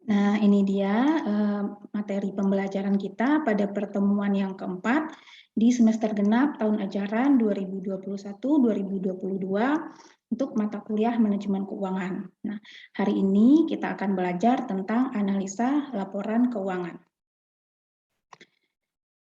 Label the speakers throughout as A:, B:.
A: Nah, ini dia materi pembelajaran kita pada pertemuan yang keempat di semester genap tahun ajaran 2021-2022 untuk mata kuliah manajemen keuangan. Nah, hari ini kita akan belajar tentang analisa laporan keuangan.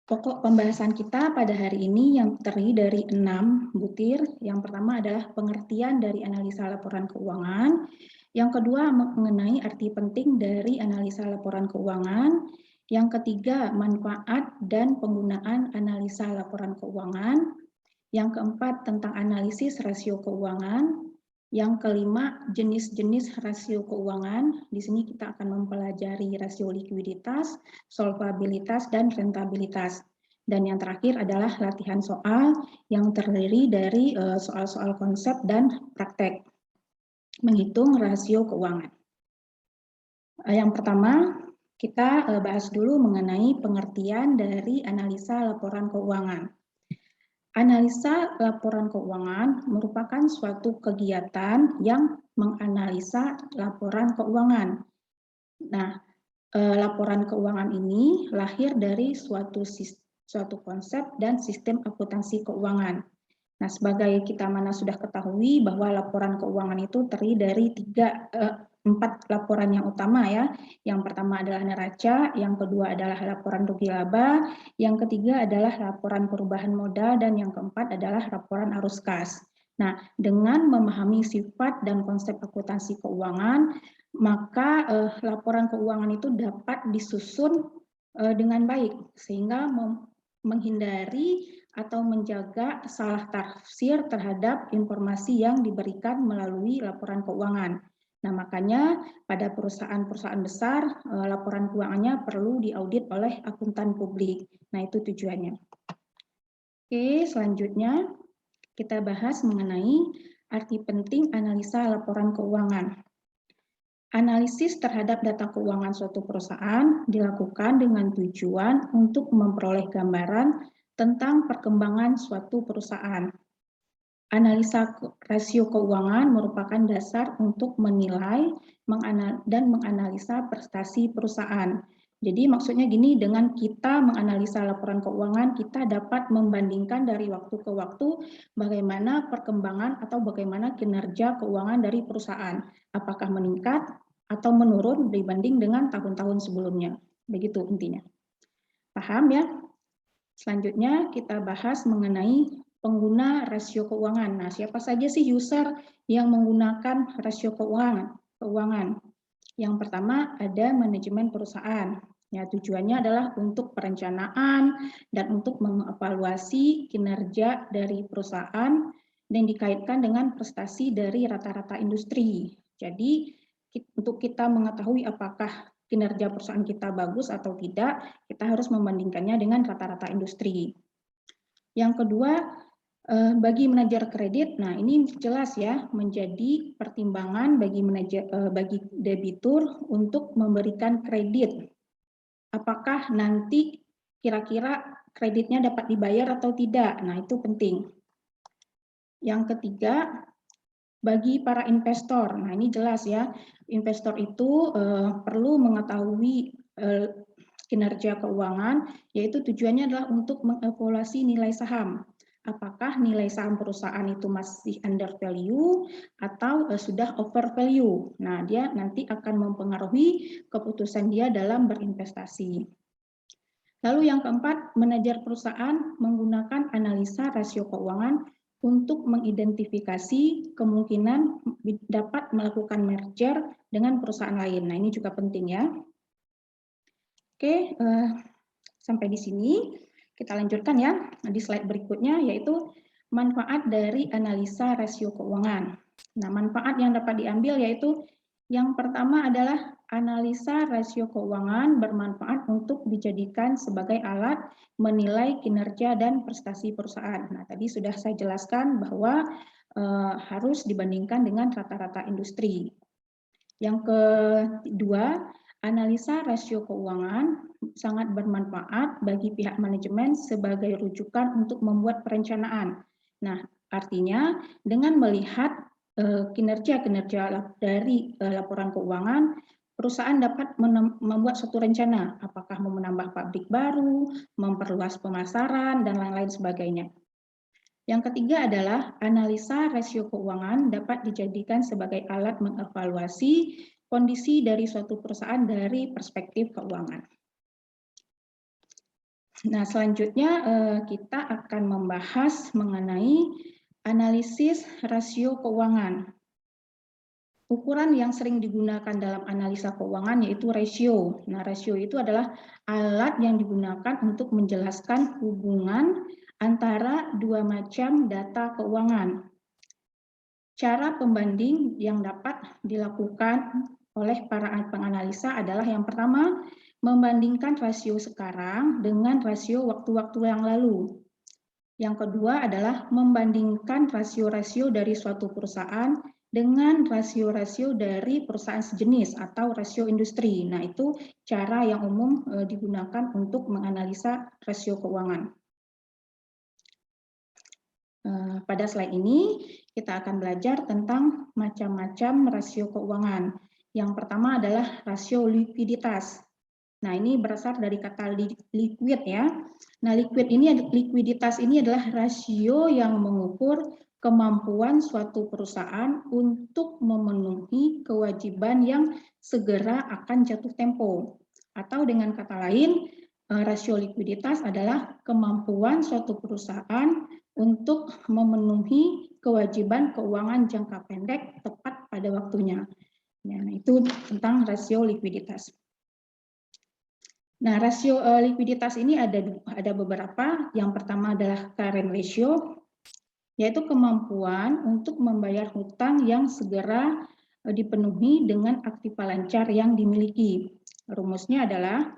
A: Pokok pembahasan kita pada hari ini yang terdiri dari 6 butir. Yang pertama adalah pengertian dari analisa laporan keuangan. Yang kedua mengenai arti penting dari analisa laporan keuangan. Yang ketiga manfaat dan penggunaan analisa laporan keuangan. Yang keempat tentang analisis rasio keuangan. Yang kelima, jenis-jenis rasio keuangan. Di sini kita akan mempelajari rasio likuiditas, solvabilitas, dan rentabilitas. Dan yang terakhir adalah latihan soal yang terdiri dari soal-soal konsep dan praktek menghitung rasio keuangan. Yang pertama, kita bahas dulu mengenai pengertian dari analisa laporan keuangan. Analisa laporan keuangan merupakan suatu kegiatan yang menganalisa laporan keuangan. Nah, laporan keuangan ini lahir dari suatu konsep dan sistem akuntansi keuangan. Nah, sebagai kita mana sudah ketahui bahwa laporan keuangan itu terdiri dari 4 laporan yang utama ya. Yang pertama adalah neraca, yang kedua adalah laporan rugi laba, yang ketiga adalah laporan perubahan modal, dan yang keempat adalah laporan arus kas. Nah, dengan memahami sifat dan konsep akuntansi keuangan, maka laporan keuangan itu dapat disusun dengan baik sehingga menghindari atau menjaga salah tafsir terhadap informasi yang diberikan melalui laporan keuangan. Nah, makanya pada perusahaan-perusahaan besar, laporan keuangannya perlu diaudit oleh akuntan publik. Nah, itu tujuannya. Oke, selanjutnya kita bahas mengenai arti penting analisa laporan keuangan. Analisis terhadap data keuangan suatu perusahaan dilakukan dengan tujuan untuk memperoleh gambaran tentang perkembangan suatu perusahaan. Analisa rasio keuangan merupakan dasar untuk menilai dan menganalisa prestasi perusahaan. Jadi maksudnya gini, dengan kita menganalisa laporan keuangan, kita dapat membandingkan dari waktu ke waktu bagaimana perkembangan atau bagaimana kinerja keuangan dari perusahaan. Apakah meningkat atau menurun dibanding dengan tahun-tahun sebelumnya. Begitu intinya. Paham ya? Selanjutnya kita bahas mengenai pengguna rasio keuangan. Nah, siapa saja sih user yang menggunakan rasio keuangan? Yang pertama ada manajemen perusahaan. Ya, tujuannya adalah untuk perencanaan dan untuk mengevaluasi kinerja dari perusahaan dan dikaitkan dengan prestasi dari rata-rata industri. Jadi, untuk kita mengetahui apakah kinerja perusahaan kita bagus atau tidak, kita harus membandingkannya dengan rata-rata industri. Yang kedua, bagi manajer kredit, nah ini jelas ya menjadi pertimbangan bagi debitur untuk memberikan kredit. Apakah nanti kira-kira kreditnya dapat dibayar atau tidak? Nah, itu penting. Yang ketiga, bagi para investor. Nah, ini jelas ya, investor itu perlu mengetahui kinerja keuangan, yaitu tujuannya adalah untuk mengevaluasi nilai saham. Apakah nilai saham perusahaan itu masih under value atau sudah over value. Nah, dia nanti akan mempengaruhi keputusan dia dalam berinvestasi. Lalu yang keempat, manajer perusahaan menggunakan analisa rasio keuangan untuk mengidentifikasi kemungkinan dapat melakukan merger dengan perusahaan lain. Nah, ini juga penting ya. Oke, sampai di sini kita lanjutkan ya di slide berikutnya, yaitu manfaat dari analisa rasio keuangan. Nah, manfaat yang dapat diambil yaitu yang pertama adalah analisa rasio keuangan bermanfaat untuk dijadikan sebagai alat menilai kinerja dan prestasi perusahaan. Nah, tadi sudah saya jelaskan bahwa harus dibandingkan dengan rata-rata industri. Yang kedua, analisa rasio keuangan sangat bermanfaat bagi pihak manajemen sebagai rujukan untuk membuat perencanaan. Nah, artinya dengan melihat kinerja dari laporan keuangan, perusahaan dapat membuat suatu rencana, apakah mau menambah pabrik baru, memperluas pemasaran, dan lain-lain sebagainya. Yang ketiga adalah analisa rasio keuangan dapat dijadikan sebagai alat mengevaluasi kondisi dari suatu perusahaan dari perspektif keuangan. Nah, selanjutnya kita akan membahas mengenai analisis rasio keuangan. Ukuran yang sering digunakan dalam analisa keuangan yaitu rasio. Nah, rasio itu adalah alat yang digunakan untuk menjelaskan hubungan antara dua macam data keuangan. Cara pembanding yang dapat dilakukan oleh para penganalisa adalah yang pertama, membandingkan rasio sekarang dengan rasio waktu-waktu yang lalu. Yang kedua adalah membandingkan rasio-rasio dari suatu perusahaan dengan rasio-rasio dari perusahaan sejenis atau rasio industri. Nah, itu cara yang umum digunakan untuk menganalisa rasio keuangan. Pada slide ini, kita akan belajar tentang macam-macam rasio keuangan. Yang pertama adalah rasio likuiditas. Nah, ini berasal dari kata liquid ya. Nah, likuiditas ini adalah rasio yang mengukur kemampuan suatu perusahaan untuk memenuhi kewajiban yang segera akan jatuh tempo. Atau dengan kata lain, rasio likuiditas adalah kemampuan suatu perusahaan untuk memenuhi kewajiban keuangan jangka pendek tepat pada waktunya. Nah, itu tentang rasio likuiditas. Nah, rasio likuiditas ini ada beberapa. Yang pertama adalah current ratio, yaitu kemampuan untuk membayar hutang yang segera dipenuhi dengan aktiva lancar yang dimiliki. Rumusnya adalah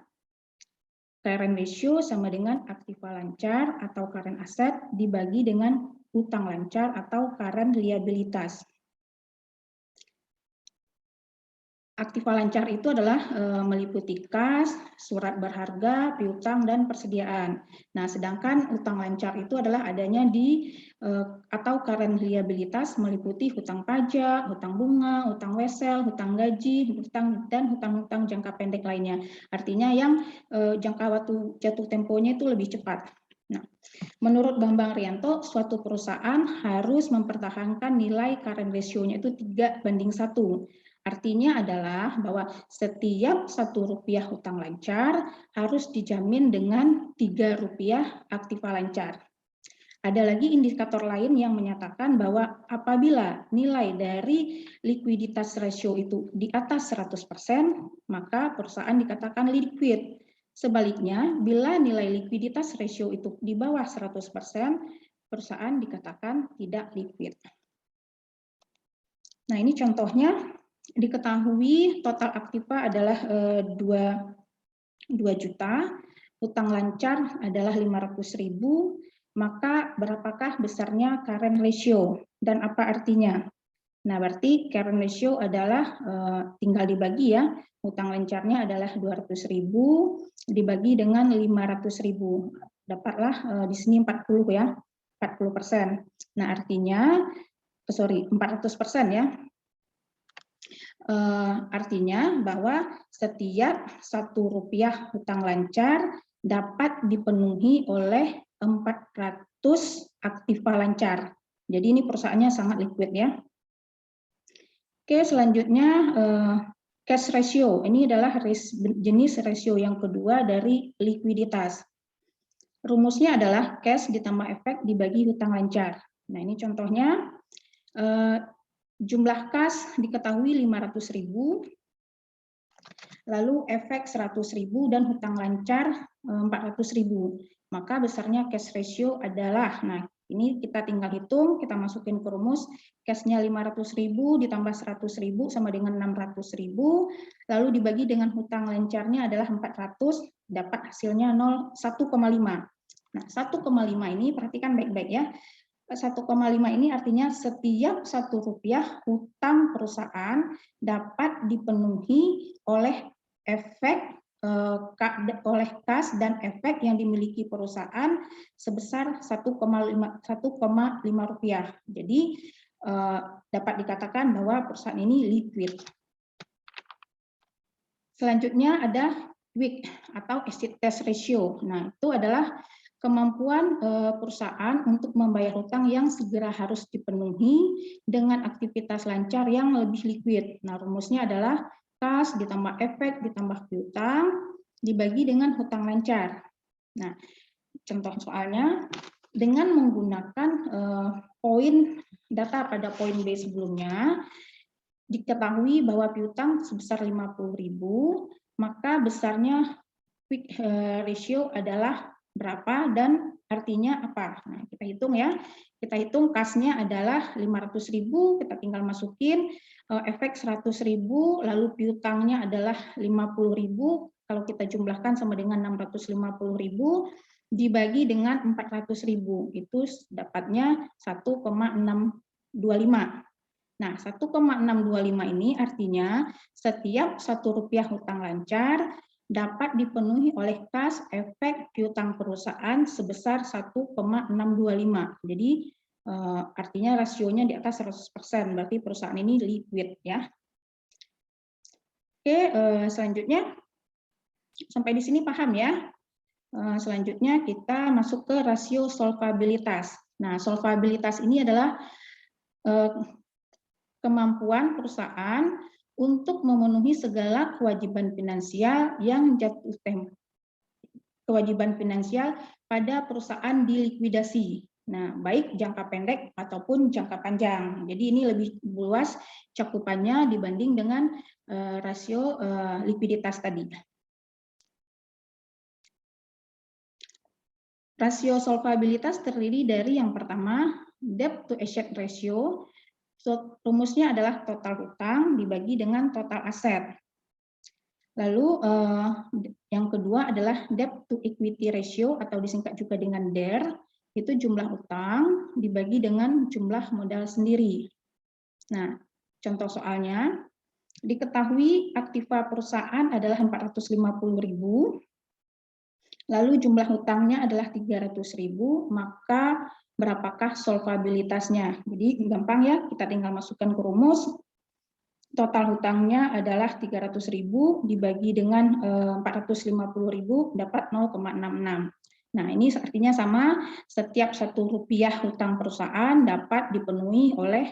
A: current ratio sama dengan aktiva lancar atau current asset dibagi dengan hutang lancar atau current liabilitas. Aktiva lancar itu adalah meliputi kas, surat berharga, piutang, dan persediaan. Nah, sedangkan utang lancar itu adalah adanya di atau current liabilitas meliputi hutang pajak, hutang bunga, hutang wesel, hutang gaji, dan hutang-hutang jangka pendek lainnya. Artinya yang jangka waktu jatuh temponya itu lebih cepat. Nah, menurut Bambang Rianto, suatu perusahaan harus mempertahankan nilai current ratio-nya itu 3:1. Artinya adalah bahwa setiap Rp1 hutang lancar harus dijamin dengan Rp3 aktiva lancar. Ada lagi indikator lain yang menyatakan bahwa apabila nilai dari likuiditas rasio itu di atas 100%, maka perusahaan dikatakan liquid. Sebaliknya, bila nilai likuiditas rasio itu di bawah 100%, perusahaan dikatakan tidak liquid. Nah, ini contohnya. Diketahui total aktiva adalah 2 juta, hutang lancar adalah 500.000, maka berapakah besarnya current ratio dan apa artinya? Nah, berarti current ratio adalah tinggal dibagi ya, hutang lancarnya adalah 200.000 dibagi dengan 500.000. Dapatlah di sini 40 ya, 40%. Nah, artinya 400% ya. Artinya bahwa setiap Rp1 hutang lancar dapat dipenuhi oleh 400 aktiva lancar. Jadi ini perusahaannya sangat liquid ya. Oke, selanjutnya cash ratio. Ini adalah jenis rasio yang kedua dari likuiditas. Rumusnya adalah cash ditambah efek dibagi hutang lancar. Nah, ini contohnya. Jumlah kas diketahui 500.000, lalu efek 100.000 dan hutang lancar 400.000. Maka besarnya cash ratio adalah, nah ini kita tinggal hitung, kita masukin ke rumus, cashnya 500.000 ditambah 100.000 sama dengan 600.000, lalu dibagi dengan hutang lancarnya adalah 400, dapat hasilnya 1,5. Nah, 1,5 ini perhatikan baik-baik ya. 1,5 ini artinya setiap Rp1 hutang perusahaan dapat dipenuhi oleh efek oleh kas dan efek yang dimiliki perusahaan sebesar 1,5 rupiah. Jadi dapat dikatakan bahwa perusahaan ini liquid. Selanjutnya ada WACC atau Exit Test Ratio. Nah, itu adalah kemampuan perusahaan untuk membayar hutang yang segera harus dipenuhi dengan aktivitas lancar yang lebih liquid. Nah, rumusnya adalah kas ditambah efek ditambah piutang dibagi dengan hutang lancar. Nah, contoh soalnya dengan menggunakan poin data pada poin B sebelumnya, diketahui bahwa piutang sebesar 50.000, maka besarnya quick ratio adalah berapa dan artinya apa. Nah, kita hitung ya. Kita hitung kasnya adalah 500.000, kita tinggal masukin efek 100.000, lalu piutangnya adalah 50.000. Kalau kita jumlahkan sama dengan 650.000 dibagi dengan 400.000, itu dapatnya 1,625. Nah, 1,625 ini artinya setiap Rp1 hutang lancar dapat dipenuhi oleh kas efek piutang perusahaan sebesar 1,625. Jadi artinya rasionya di atas 100%, berarti perusahaan ini liquid ya. Oke, selanjutnya sampai di sini paham ya. Selanjutnya kita masuk ke rasio solvabilitas. Nah, solvabilitas ini adalah kemampuan perusahaan untuk memenuhi segala kewajiban finansial yang jatuh tempo. Kewajiban finansial pada perusahaan dilikuidasi. Nah, baik jangka pendek ataupun jangka panjang. Jadi ini lebih luas cakupannya dibanding dengan rasio likuiditas tadi. Rasio solvabilitas terdiri dari yang pertama, debt to asset ratio. Rumusnya adalah total hutang dibagi dengan total aset. Lalu yang kedua adalah debt to equity ratio atau disingkat juga dengan DER, itu jumlah utang dibagi dengan jumlah modal sendiri. Nah, contoh soalnya, diketahui aktiva perusahaan adalah 450.000, lalu jumlah hutangnya adalah 300.000, maka berapakah solvabilitasnya? Jadi gampang ya, kita tinggal masukkan ke rumus. Total hutangnya adalah 300.000 dibagi dengan 450.000 dapat 0,66. Nah, ini artinya sama, setiap Rp1 hutang perusahaan dapat dipenuhi oleh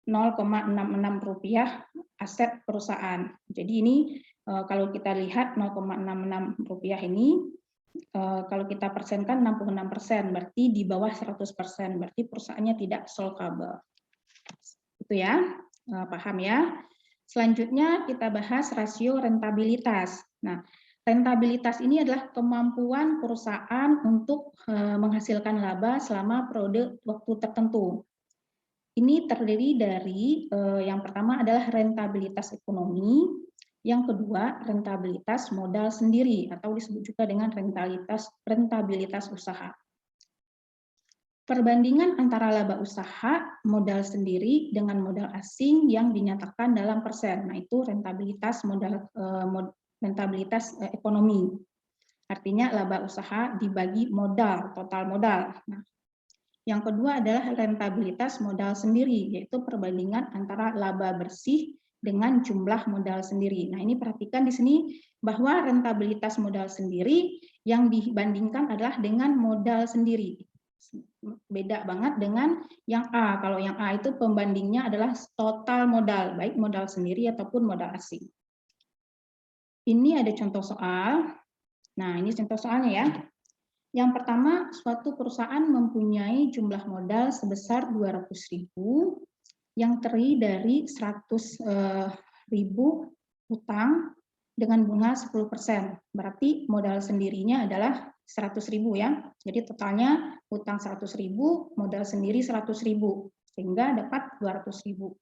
A: 0,66 aset perusahaan. Jadi ini kalau kita lihat 0,66 rupiah ini, kalau kita persenkan 66%, berarti di bawah 100%, berarti perusahaannya tidak solvable. Itu ya, paham ya. Selanjutnya kita bahas rasio rentabilitas. Nah, rentabilitas ini adalah kemampuan perusahaan untuk menghasilkan laba selama periode waktu tertentu. Ini terdiri dari yang pertama adalah rentabilitas ekonomi, yang kedua rentabilitas modal sendiri atau disebut juga dengan rentabilitas usaha. Perbandingan antara laba usaha modal sendiri dengan modal asing yang dinyatakan dalam persen. Nah, itu rentabilitas rentabilitas ekonomi. Artinya laba usaha dibagi modal, total modal. Nah, yang kedua adalah rentabilitas modal sendiri, yaitu perbandingan antara laba bersih dengan jumlah modal sendiri. Nah, ini perhatikan di sini bahwa rentabilitas modal sendiri yang dibandingkan adalah dengan modal sendiri. Beda banget dengan yang A. Kalau yang A itu pembandingnya adalah total modal, baik modal sendiri ataupun modal asing. Ini ada contoh soal. Nah, ini contoh soalnya ya. Yang pertama, suatu perusahaan mempunyai jumlah modal sebesar 200.000 yang terdiri dari 100.000 hutang dengan bunga 10%. Berarti modal sendirinya adalah 100.000 ya. Jadi totalnya hutang 100.000, modal sendiri 100.000, sehingga dapat 200.000.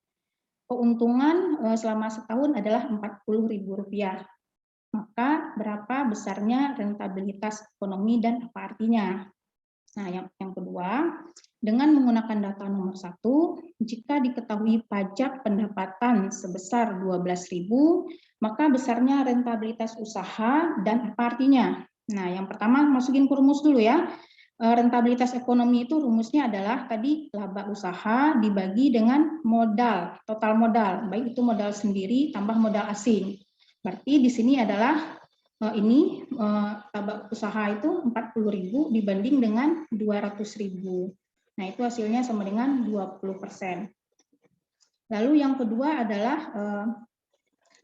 A: Keuntungan selama setahun adalah Rp40.000. Maka berapa besarnya rentabilitas ekonomi dan apa artinya? Nah, yang kedua, dengan menggunakan data nomor 1, jika diketahui pajak pendapatan sebesar 12.000, maka besarnya rentabilitas usaha dan apa artinya? Nah, yang pertama masukin ke rumus dulu ya. Rentabilitas ekonomi itu rumusnya adalah tadi laba usaha dibagi dengan modal, total modal, baik itu modal sendiri tambah modal asing. Berarti di sini adalah laba usaha itu 40.000 dibanding dengan 200.000. Nah, itu hasilnya sama dengan 20%. Lalu yang kedua adalah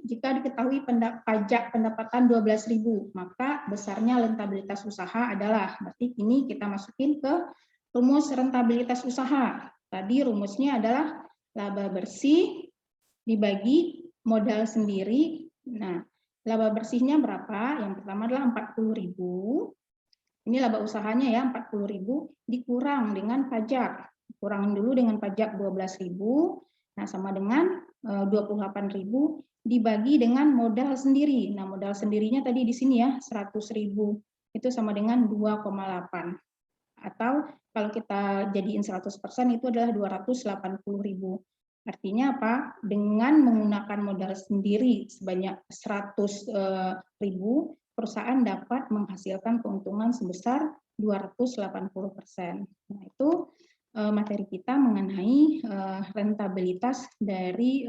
A: jika diketahui pajak pendapatan 12.000, maka besarnya rentabilitas usaha adalah, berarti ini kita masukin ke rumus rentabilitas usaha. Tadi rumusnya adalah laba bersih dibagi modal sendiri. Nah, laba bersihnya berapa? Yang pertama adalah 40.000. Ini laba usahanya ya, 40.000 dikurang dengan pajak. Kurangin dulu dengan pajak 12.000. Nah, sama dengan 28.000 dibagi dengan modal sendiri. Nah, modal sendirinya tadi di sini ya, 100.000. Itu sama dengan 2,8. Atau kalau kita jadiin 100% itu adalah 280.000. Artinya apa? Dengan menggunakan modal sendiri sebanyak 100.000, perusahaan dapat menghasilkan keuntungan sebesar 280%. Nah, itu materi kita mengenai rentabilitas dari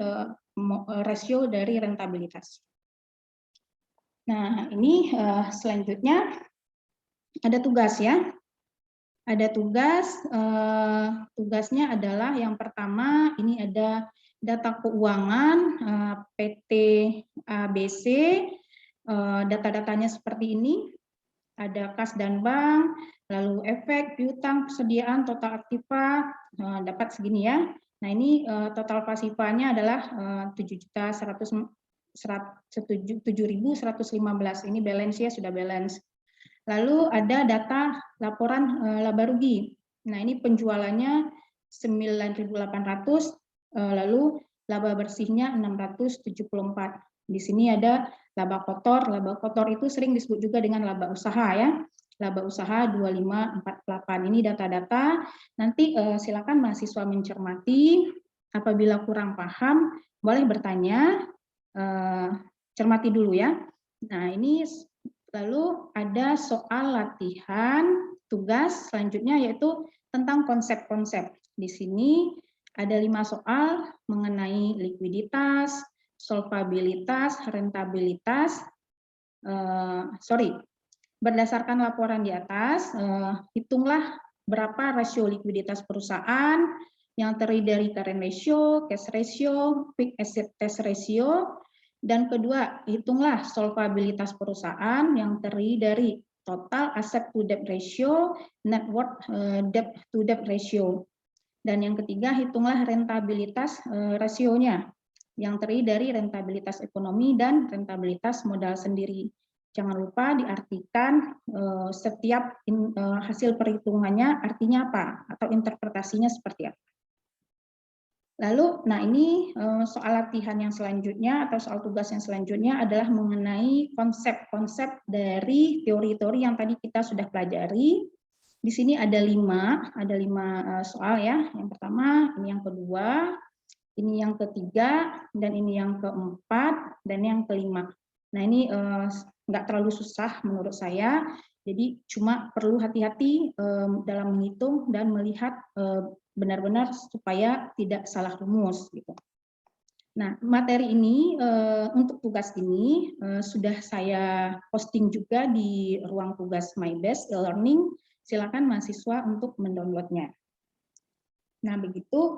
A: rasio dari rentabilitas. Nah, ini selanjutnya ada tugas ya. Ada tugas, tugasnya adalah yang pertama ini ada data keuangan PT ABC, data-datanya seperti ini, ada kas dan bank, lalu efek, piutang, persediaan, total aktiva, dapat segini ya. Nah, ini total pasifanya adalah 7.115.000, ini balance ya, sudah balance. Lalu ada data laporan laba rugi. Nah, ini penjualannya 9.800, lalu laba bersihnya 674. Di sini ada laba kotor. Laba kotor itu sering disebut juga dengan laba usaha ya. Laba usaha 2548. Ini data-data. Nanti silakan mahasiswa mencermati. Apabila kurang paham, boleh bertanya. Cermati dulu ya. Nah, ini lalu ada soal latihan tugas selanjutnya yaitu tentang konsep-konsep. Di sini ada 5 soal mengenai likuiditas, solvabilitas, rentabilitas. Berdasarkan laporan di atas, hitunglah berapa rasio likuiditas perusahaan yang terdiri dari current ratio, cash ratio, fixed asset test ratio. Dan kedua, hitunglah solvabilitas perusahaan yang terdiri dari total asset to debt ratio, net worth debt to debt ratio. Dan yang ketiga, hitunglah rentabilitas rasionya yang terdiri dari rentabilitas ekonomi dan rentabilitas modal sendiri. Jangan lupa diartikan setiap hasil perhitungannya artinya apa atau interpretasinya seperti apa. Lalu, nah ini soal latihan yang selanjutnya atau soal tugas yang selanjutnya adalah mengenai konsep-konsep dari teori-teori yang tadi kita sudah pelajari. Di sini ada 5 soal ya. Yang pertama, ini yang kedua, ini yang ketiga, dan ini yang keempat, dan yang kelima. Nah ini nggak terlalu susah menurut saya. Jadi cuma perlu hati-hati dalam menghitung dan melihat benar-benar supaya tidak salah rumus gitu. Nah, materi ini untuk tugas ini sudah saya posting juga di ruang tugas MyBest e-learning. Silakan mahasiswa untuk mendownloadnya. Nah, begitu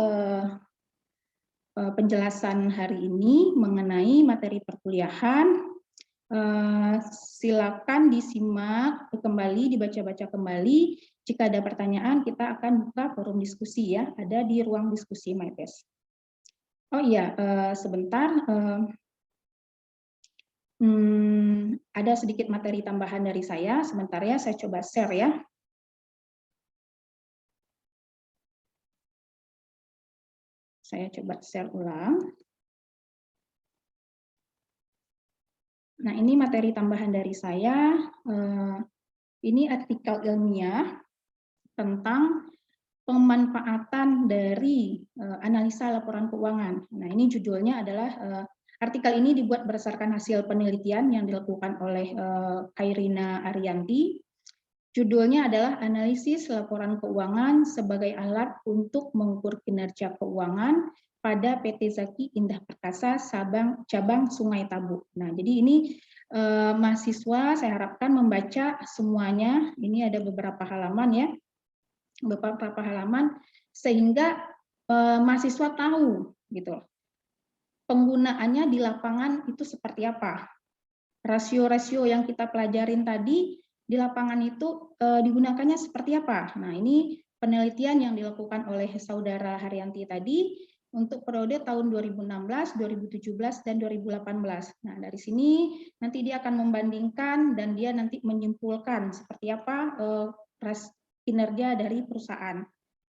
A: penjelasan hari ini mengenai materi perkuliahan. Silakan disimak kembali, dibaca-baca kembali. Jika ada pertanyaan, kita akan buka forum diskusi ya, ada di ruang diskusi MyBest. Oh iya, sebentar. Ada sedikit materi tambahan dari saya. Sebentar ya, saya coba share ya. Saya coba share ulang. Nah, ini materi tambahan dari saya. Ini artikel ilmiah tentang pemanfaatan dari analisa laporan keuangan. Nah, ini judulnya adalah artikel ini dibuat berdasarkan hasil penelitian yang dilakukan oleh Kairina Arianti. Judulnya adalah analisis laporan keuangan sebagai alat untuk mengukur kinerja keuangan pada PT Zaki Indah Perkasa cabang Sungai Tabu. Nah, jadi ini mahasiswa saya harapkan membaca semuanya. Ini ada beberapa halaman ya, beberapa halaman sehingga mahasiswa tahu gitu penggunaannya di lapangan itu seperti apa. Rasio-rasio yang kita pelajarin tadi di lapangan itu digunakannya seperti apa. Nah, ini penelitian yang dilakukan oleh saudara Haryanti tadi untuk periode tahun 2016, 2017, dan 2018. Nah, dari sini nanti dia akan membandingkan dan dia nanti menyimpulkan seperti apa kinerja dari perusahaan.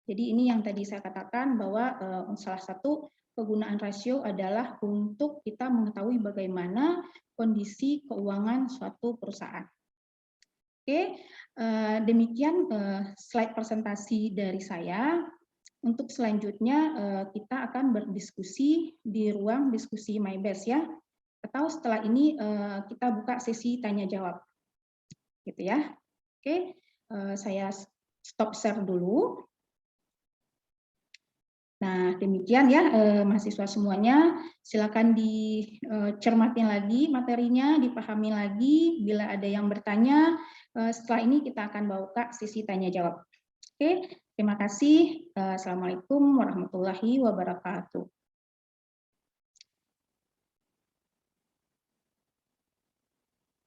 A: Jadi ini yang tadi saya katakan bahwa salah satu penggunaan rasio adalah untuk kita mengetahui bagaimana kondisi keuangan suatu perusahaan. Oke, demikian slide presentasi dari saya. Untuk selanjutnya kita akan berdiskusi di ruang diskusi MyBest ya. Atau setelah ini kita buka sesi tanya jawab. Gitu ya. Oke, saya stop share dulu. Nah, demikian ya mahasiswa semuanya. Silakan dicermatin lagi materinya, dipahami lagi. Bila ada yang bertanya, setelah ini kita akan buka sesi tanya jawab. Oke, terima kasih. Assalamualaikum warahmatullahi wabarakatuh.